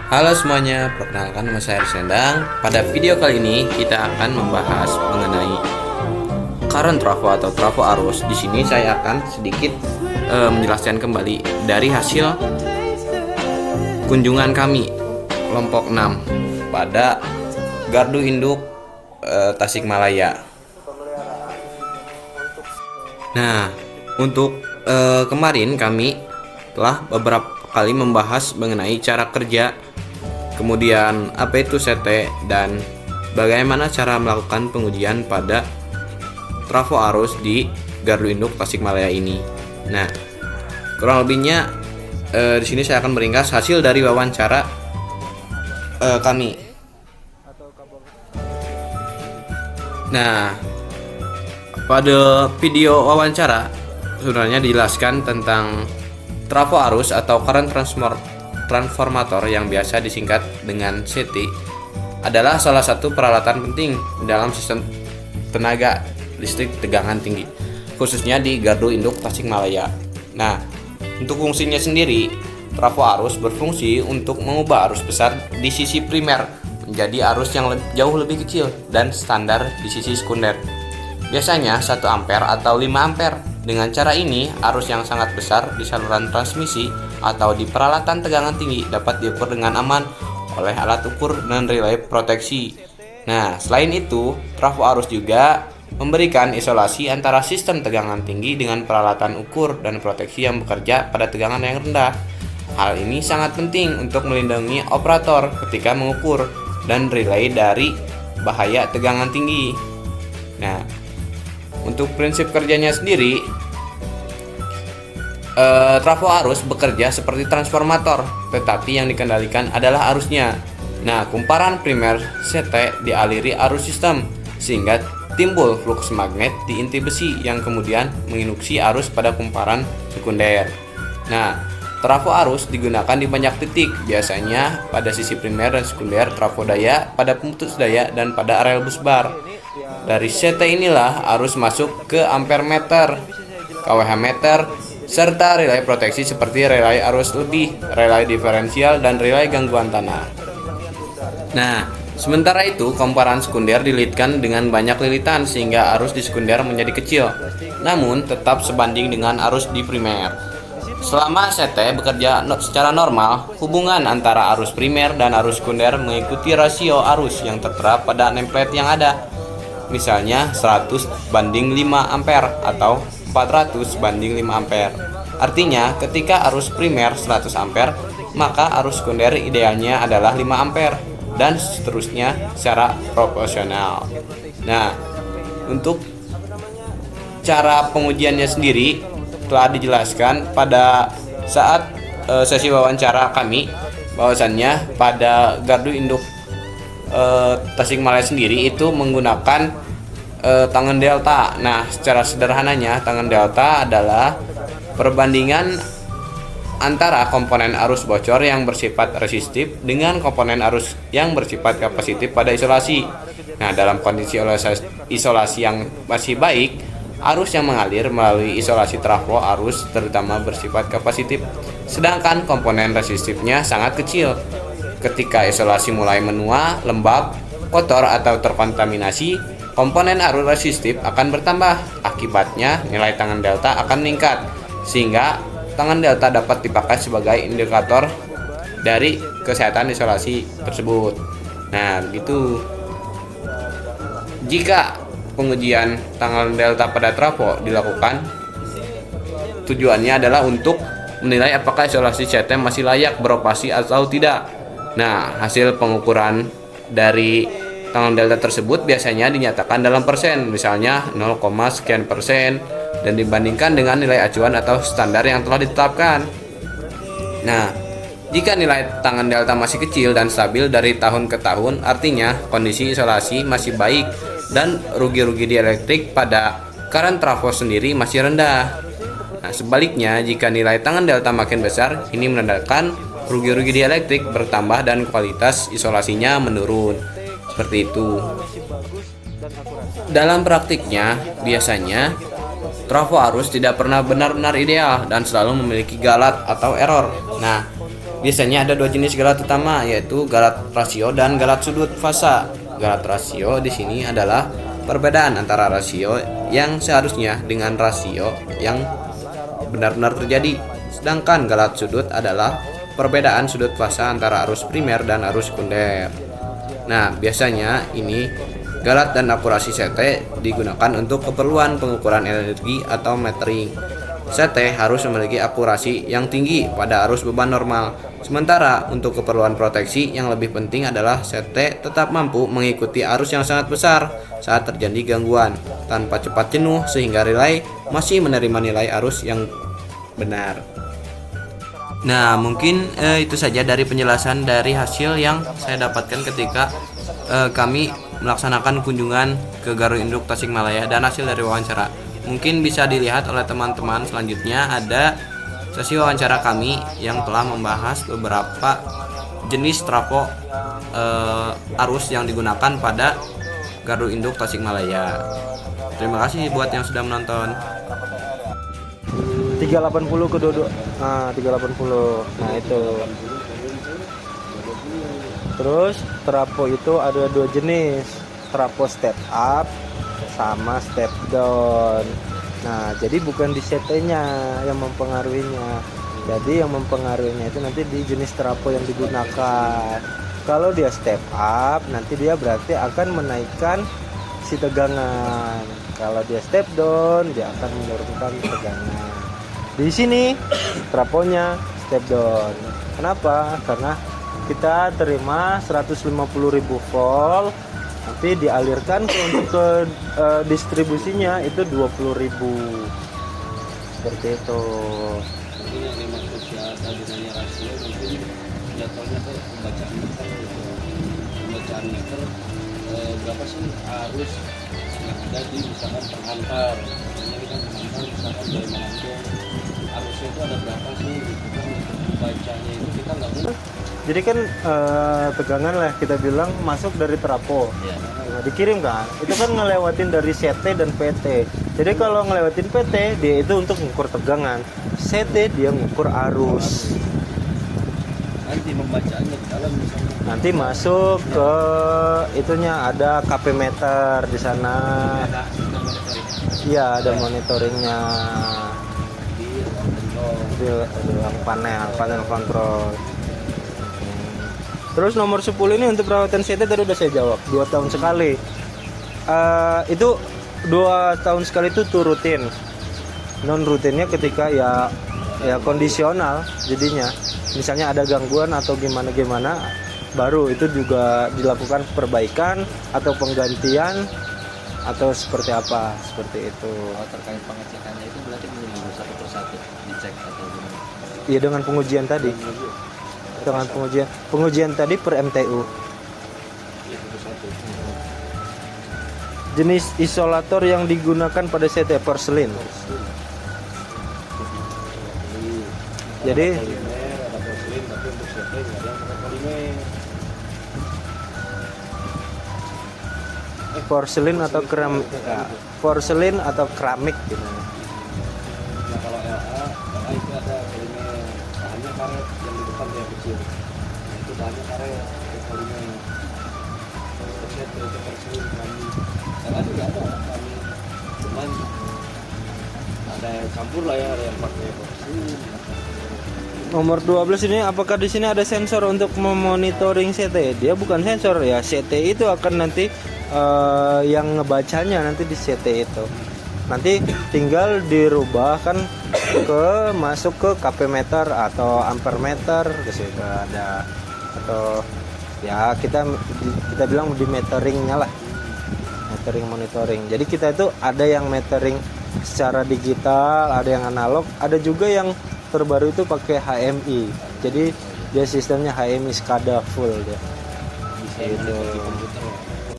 Halo semuanya, perkenalkan nama saya Aris Endang. Pada video kali ini kita akan membahas mengenai current trafo atau trafo arus. Di sini saya akan sedikit menjelaskan kembali dari hasil kunjungan kami kelompok 6 pada Gardu Induk Tasikmalaya. Nah, untuk kemarin kami telah beberapa kali membahas mengenai cara kerja, kemudian apa itu CT, dan bagaimana cara melakukan pengujian pada trafo arus di Gardu Induk Tasikmalaya ini. Nah, kurang lebihnya di sini saya akan meringkas hasil dari wawancara kami. Nah, pada video wawancara sebenarnya dijelaskan tentang trafo arus atau current transformator yang biasa disingkat dengan CT adalah salah satu peralatan penting dalam sistem tenaga listrik tegangan tinggi, khususnya di Gardu Induk Tasikmalaya. Nah, untuk fungsinya sendiri, trafo arus berfungsi untuk mengubah arus besar di sisi primer menjadi arus yang jauh lebih kecil dan standar di sisi sekunder. Biasanya 1 ampere atau 5 ampere. Dengan cara ini, arus yang sangat besar di saluran transmisi atau di peralatan tegangan tinggi dapat diukur dengan aman oleh alat ukur dan relay proteksi. Nah, selain itu, trafo arus juga memberikan isolasi antara sistem tegangan tinggi dengan peralatan ukur dan proteksi yang bekerja pada tegangan yang rendah. Hal ini sangat penting untuk melindungi operator ketika mengukur dan relay dari bahaya tegangan tinggi. Nah, untuk prinsip kerjanya sendiri, trafo arus bekerja seperti transformator, tetapi yang dikendalikan adalah arusnya. Nah, kumparan primer CT dialiri arus sistem, sehingga timbul fluks magnet di inti besi yang kemudian menginduksi arus pada kumparan sekunder. Nah, trafo arus digunakan di banyak titik, biasanya pada sisi primer dan sekunder trafo daya, pada pemutus daya, dan pada areal busbar. Dari CT inilah arus masuk ke ampere meter, kWh meter, serta relay proteksi seperti relay arus lebih, relay diferensial, dan relay gangguan tanah. Nah, sementara itu kumparan sekunder dililitkan dengan banyak lilitan sehingga arus di sekunder menjadi kecil, namun tetap sebanding dengan arus di primer. Selama CT bekerja secara normal, hubungan antara arus primer dan arus sekunder mengikuti rasio arus yang tertera pada nameplate yang ada. Misalnya 100 banding 5 ampere atau 400 banding 5 ampere. Artinya ketika arus primer 100 ampere, maka arus sekunder idealnya adalah 5 ampere dan seterusnya secara proporsional. Nah, untuk cara pengujiannya sendiri telah dijelaskan pada saat sesi wawancara kami, bahwasannya pada Gardu Induk Tasikmalaya sendiri itu menggunakan tangan delta. Nah, secara sederhananya tangan delta adalah perbandingan antara komponen arus bocor yang bersifat resistif dengan komponen arus yang bersifat kapasitif pada isolasi. Nah, dalam kondisi isolasi yang masih baik, arus yang mengalir melalui isolasi trafo arus terutama bersifat kapasitif, sedangkan komponen resistifnya sangat kecil. Ketika isolasi mulai menua, lembab, kotor, atau terkontaminasi, komponen arus resistif akan bertambah. Akibatnya, nilai tangan delta akan meningkat, sehingga tangan delta dapat dipakai sebagai indikator dari kesehatan isolasi tersebut. Nah, begitu. Jika pengujian tangan delta pada trafo dilakukan, tujuannya adalah untuk menilai apakah isolasi CT masih layak beroperasi atau tidak. Nah, hasil pengukuran dari tangan delta tersebut biasanya dinyatakan dalam persen, misalnya 0, sekian persen, dan dibandingkan dengan nilai acuan atau standar yang telah ditetapkan. Nah, jika nilai tangan delta masih kecil dan stabil dari tahun ke tahun, artinya kondisi isolasi masih baik dan rugi-rugi dielektrik pada current trafo sendiri masih rendah. Nah, sebaliknya, jika nilai tangan delta makin besar, ini menandakan rugi-rugi dielektrik bertambah dan kualitas isolasinya menurun. Seperti itu. Dalam praktiknya, biasanya Trafo arus tidak pernah benar-benar ideal dan selalu memiliki galat atau error. Nah, biasanya ada dua jenis galat utama, yaitu galat rasio dan galat sudut fasa. Galat rasio di sini adalah perbedaan antara rasio yang seharusnya dengan rasio yang benar-benar terjadi. Sedangkan galat sudut adalah perbedaan sudut fasa antara arus primer dan arus sekunder. Nah, biasanya ini galat dan akurasi CT digunakan untuk keperluan pengukuran energi atau metering. CT harus memiliki akurasi yang tinggi pada arus beban normal. Sementara untuk keperluan proteksi yang lebih penting adalah CT tetap mampu mengikuti arus yang sangat besar saat terjadi gangguan tanpa cepat jenuh sehingga relay masih menerima nilai arus yang benar. Nah, mungkin itu saja dari penjelasan dari hasil yang saya dapatkan ketika kami melaksanakan kunjungan ke Garuda Induk Tasikmalaya dan hasil dari wawancara. Mungkin bisa dilihat oleh teman-teman selanjutnya ada sesi wawancara kami yang telah membahas beberapa jenis trafo arus yang digunakan pada Garuda Induk Tasikmalaya. Terima kasih buat yang sudah menonton. 380 ke Dodo. Nah, 380. Nah, itu. Terus trafo itu ada dua jenis, trafo step up sama step down. Nah, jadi bukan di CT-nya yang mempengaruhinya. Jadi yang mempengaruhinya itu nanti di jenis trafo yang digunakan. Kalau dia step up, nanti dia berarti akan menaikkan si tegangan. Kalau dia step down, dia akan menurunkan tegangan. Di sini trafonya step down. Kenapa? Karena kita terima 150.000 volt, nanti dialirkan untuk ke distribusinya itu 20.000. Seperti itu. Jadi yang dimaksud dengan rasio mungkin jadwalnya tuh pembacaan meter gitu. Pembacaan meter berapa sih arus yang ada di misalkan pengantar. Misalnya kita pengantar misalkan dari Manado, arusnya itu ada berapa sih gitu kan, bacanya itu kita nggak mungkin. Jadi kan tegangan lah kita bilang masuk dari trafo, nah, dikirim kan, itu kan ngelewatin dari CT dan PT. Jadi kalau ngelewatin PT dia itu untuk mengukur tegangan, CT dia mengukur arus. Nanti membacaannya di dalam misalnya. Nanti masuk ke itunya ada KP meter di sana. Iya, ada monitoringnya di ruang panel kontrol. Terus nomor 10 ini untuk perawatan CT tadi udah saya jawab, 2 tahun sekali. Itu 2 tahun sekali itu tuh rutin. Non rutinnya ketika ya kondisional jadinya. Misalnya ada gangguan atau gimana baru itu juga dilakukan perbaikan atau penggantian atau seperti apa, seperti itu. Kalau terkait pengecekannya itu berarti menunggu satu persatu dicek atau gimana? Iya, dengan pengujian tadi. Dengan pengujian tadi per MTU. Jenis isolator yang digunakan pada CT porselin. Jadi Ada porselin tapi untuk CT nggak ada yang pakai polimer. porselin atau keramik, porselin atau keramik gitu. Nah kalau LA itu ada polimer, bahannya karet yang di depan yang kecil. Nah, itu bahannya karet, itu polimer. Untuk CT itu porselin kami. LA juga ada kami, cuman ada yang campur lah ya, ada yang pakai porselin. Nomor 12 ini, apakah di sini ada sensor untuk memonitoring CT? Dia bukan sensor ya, CT itu akan nanti yang ngebacanya nanti di CT itu. Nanti tinggal dirubah kan masuk ke KP meter atau ampere meter ke situ ada, atau ya kita bilang di meteringnya lah, metering monitoring. Jadi kita itu ada yang metering secara digital, ada yang analog, ada juga yang terbaru itu pakai HMI. Jadi dia sistemnya HMI SCADA full dia. Bisa itu di komputer.